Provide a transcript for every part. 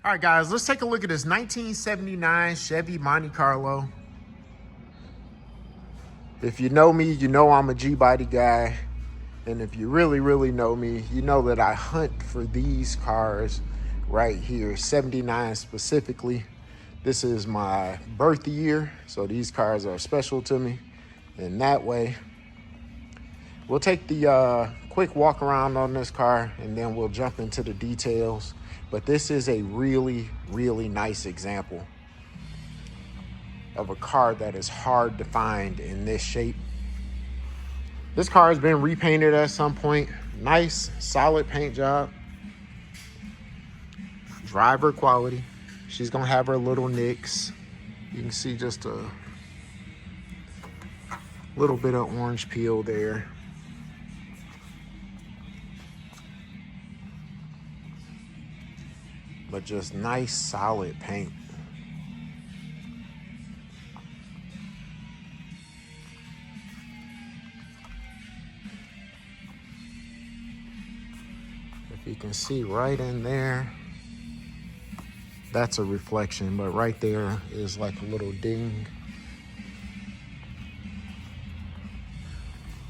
All right, guys, let's take a look at this 1979 Chevy Monte Carlo. If you know me, you know I'm a Gbody guy. And if you really know me, you know that I hunt for these cars right here, 79 specifically. This is my birth year, so these cars are special to me in that way. We'll take the quick walk around on this car and then we'll jump into the details. But this is a really nice example of a car that is hard to find in this shape. This car has been repainted at some point. Nice, solid paint job. Driver quality. She's gonna have her little nicks. You can see just a little bit of orange peel there. But just nice, solid paint. If you can see right in there, that's a reflection, but right there is like a little ding.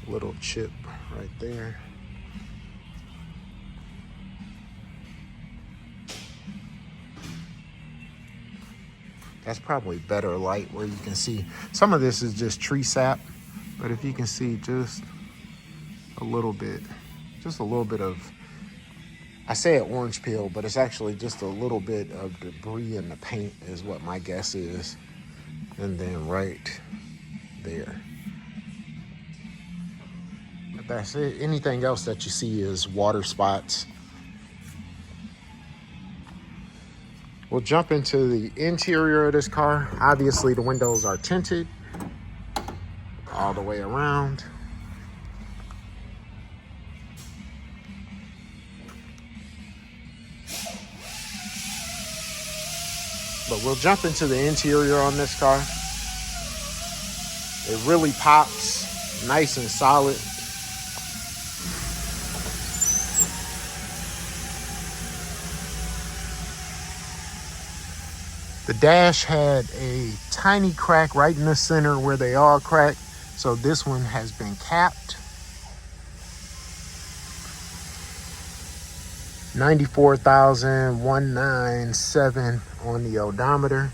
Little chip right there. That's probably better light where you can see. Some of this is just tree sap, but if you can see just a little bit of, I say it orange peel, but it's actually just a little bit of debris in the paint is what my guess is. And then right there. But that's it. Anything else that you see is water spots. We'll jump into the interior of this car. Obviously, the windows are tinted all the way around. But we'll jump into the interior on this car. It really pops, nice and solid. The dash had a tiny crack right in the center where they all crack. So this one has been capped. 94,197 on the odometer.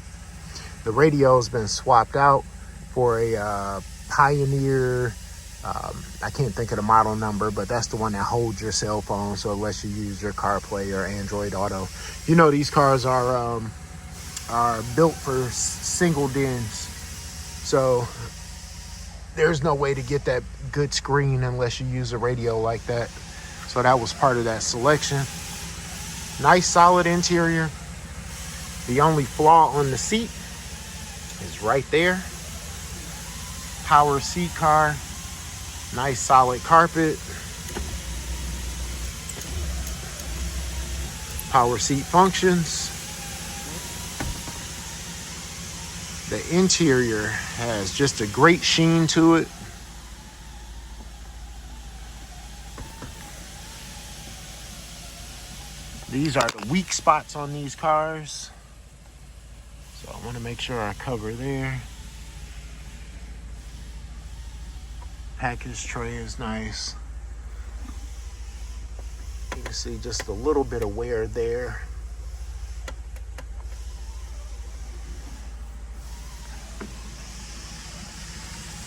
The radio has been swapped out for a Pioneer. I can't think of the model number, but that's the one that holds your cell phone. So it lets you use your CarPlay or Android Auto. You know, these cars are built for single DINs, so there's no way to get that good screen unless you use a radio like that. So that was part of that selection. Nice solid interior. The only flaw on the seat is right there. Power seat car. Nice solid carpet. Power seat functions. The interior has just a great sheen to it. These are the weak spots on these cars. So I want to make sure I cover there. Package tray is nice. You can see just a little bit of wear there.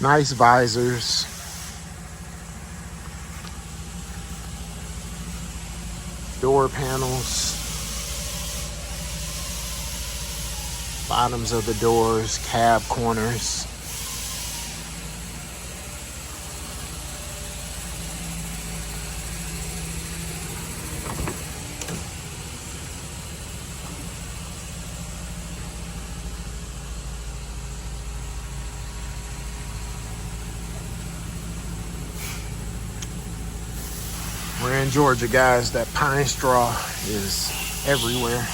Nice visors. Door panels. Bottoms of the doors, cab corners. We're in Georgia, guys. That pine straw is everywhere.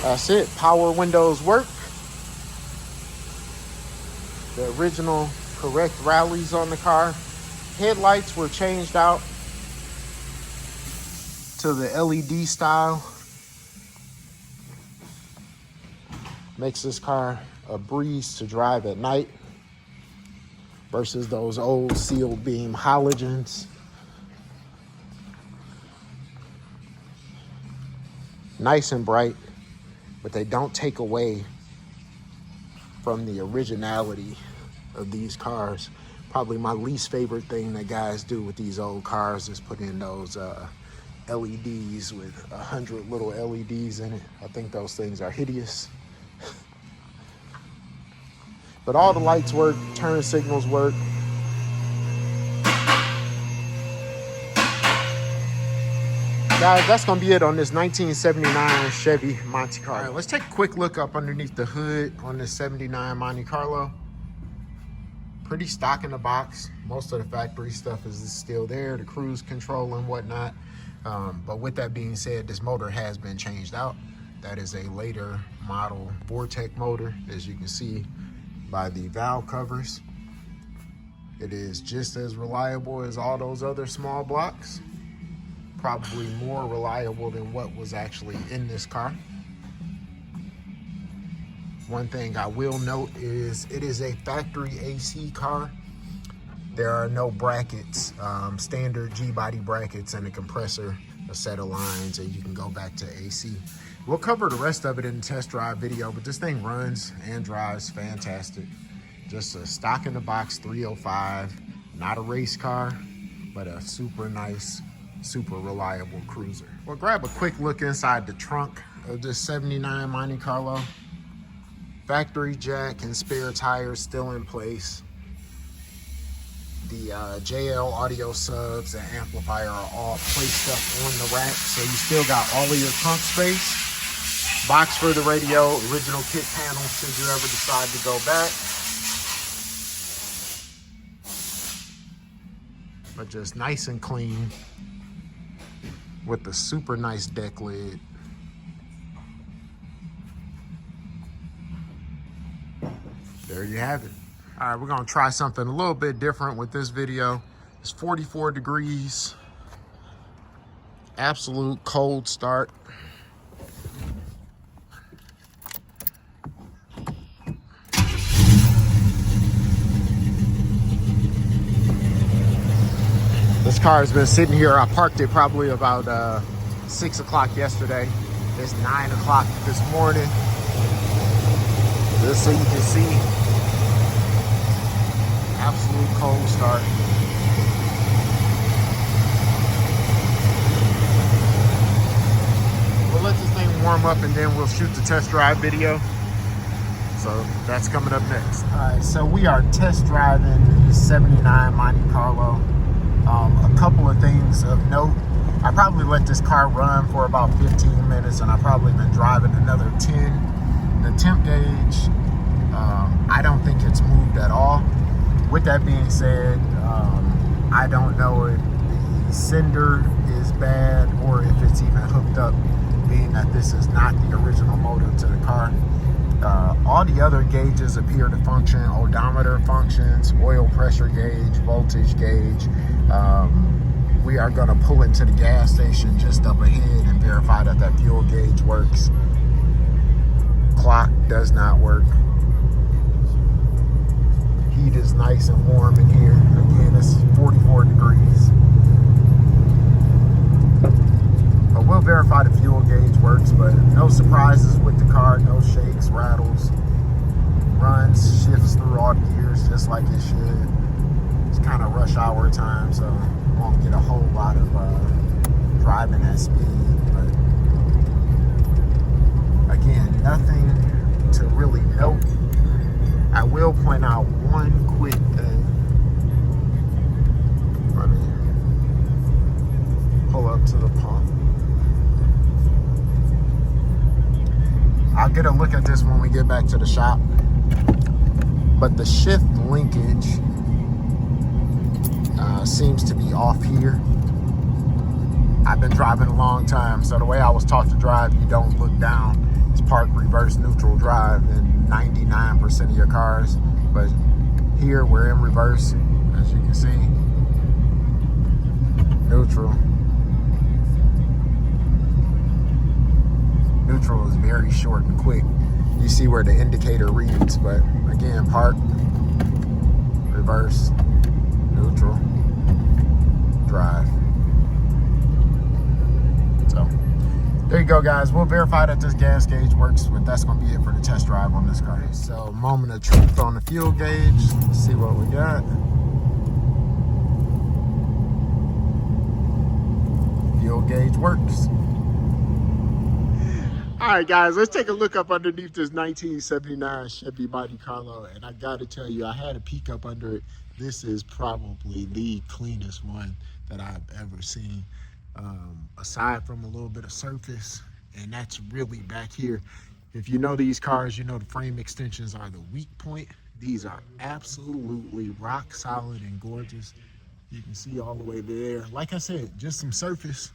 That's it. Power windows work. The original correct rallies on the car. Headlights were changed out to the LED style. Makes this car a breeze to drive at night versus those old sealed beam halogens. Nice and bright, but they don't take away from the originality of these cars. Probably my least favorite thing that guys do with these old cars is put in those LEDs with 100 little LEDs in it. I think those things are hideous. But all the lights work, turn signals work. Guys, that's gonna be it on this 1979 Chevy Monte Carlo. All right, let's take a quick look up underneath the hood on this 79 Monte Carlo. Pretty stock in the box. Most of the factory stuff is still there, the cruise control and whatnot. But with that being said, this motor has been changed out. That is a later model Vortec motor, as you can see by the valve covers. It is just as reliable as all those other small blocks. Probably more reliable than what was actually in this car. One thing I will note is it is a factory AC car. There are no brackets, standard Gbody brackets and a compressor, a set of lines, and you can go back to AC. We'll cover the rest of it in the test drive video, but this thing runs and drives fantastic. Just a stock in the box 305, not a race car, but a super nice, super reliable cruiser. Well, grab a quick look inside the trunk of this 79 Monte Carlo. Factory jack and spare tires still in place. The JL audio subs and amplifier are all placed up on the rack, so you still got all of your trunk space. Box for the radio, original kit panel should you ever decide to go back. But just nice and clean with the super nice deck lid. There you have it. All right, we're gonna try something a little bit different with this video. It's 44 degrees, absolute cold start. This car has been sitting here. I parked it probably about 6 o'clock yesterday. It's 9 o'clock this morning. Just so you can see, absolute cold start. We'll let this thing warm up and then we'll shoot the test drive video. So that's coming up next. All right, so we are test driving the 79 Monte Carlo. A couple of things of note. I probably let this car run for about 15 minutes and I've probably been driving another 10. The temp gauge, I don't think it's moved at all. With that being said, I don't know if the sender is bad or if it's even hooked up, being that this is not the original motor to the car. All the other gauges appear to function. Odometer functions, oil pressure gauge, voltage gauge. We are gonna pull into the gas station just up ahead and verify that that fuel gauge works. Clock does not work. Heat is nice and warm in here. Again, it's 44 degrees. But we'll verify the fuel gauge works, but no surprises with the car, no shakes, rattles. Runs, shifts through all the gears just like it should. It's kind of rush hour time, so you won't get a whole lot of driving at speed. But again, nothing to really note. I will point out one quick thing. Let me pull up to the pump. I'll get a look at this when we get back to the shop. But the shift linkage seems to be off here. I've been driving a long time, so the way I was taught to drive, you don't look down. It's park, reverse, neutral, drive in 99% of your cars. But here we're in reverse, as you can see. Neutral. Neutral is very short and quick. You see where the indicator reads, but again, park, reverse, neutral, drive. So there you go, guys. We'll verify that this gas gauge works, but that's going to be it for the test drive on this car. So moment of truth on the fuel gauge. Let's see what we got. Fuel gauge works. All right, guys, let's take a look up underneath this 1979 Chevy Monte Carlo. And I got to tell you, I had a peek up under it. This is probably the cleanest one that I've ever seen. Aside from a little bit of surface, and that's really back here. If you know these cars, you know the frame extensions are the weak point. These are absolutely rock solid and gorgeous. You can see all the way there. Like I said, just some surface.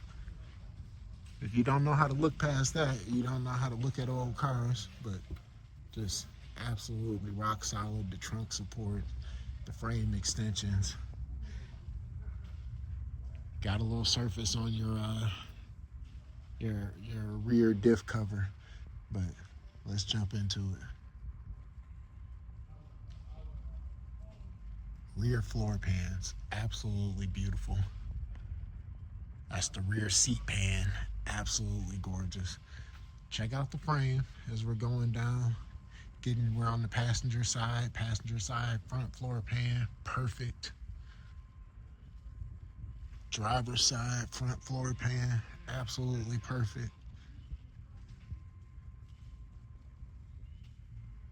If you don't know how to look past that, you don't know how to look at old cars. But just absolutely rock solid. The trunk support, the frame extensions. Got a little surface on your rear diff cover, but let's jump into it. Rear floor pans, absolutely beautiful. That's the rear seat pan, absolutely gorgeous. Check out the frame as we're going down. We're on the passenger side, front floor pan, perfect. Driver's side, front floor pan, absolutely perfect.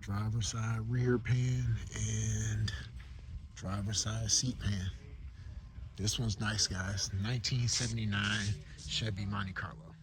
Driver's side rear pan and driver's side seat pan. This one's nice, guys. 1979 Chevy Monte Carlo.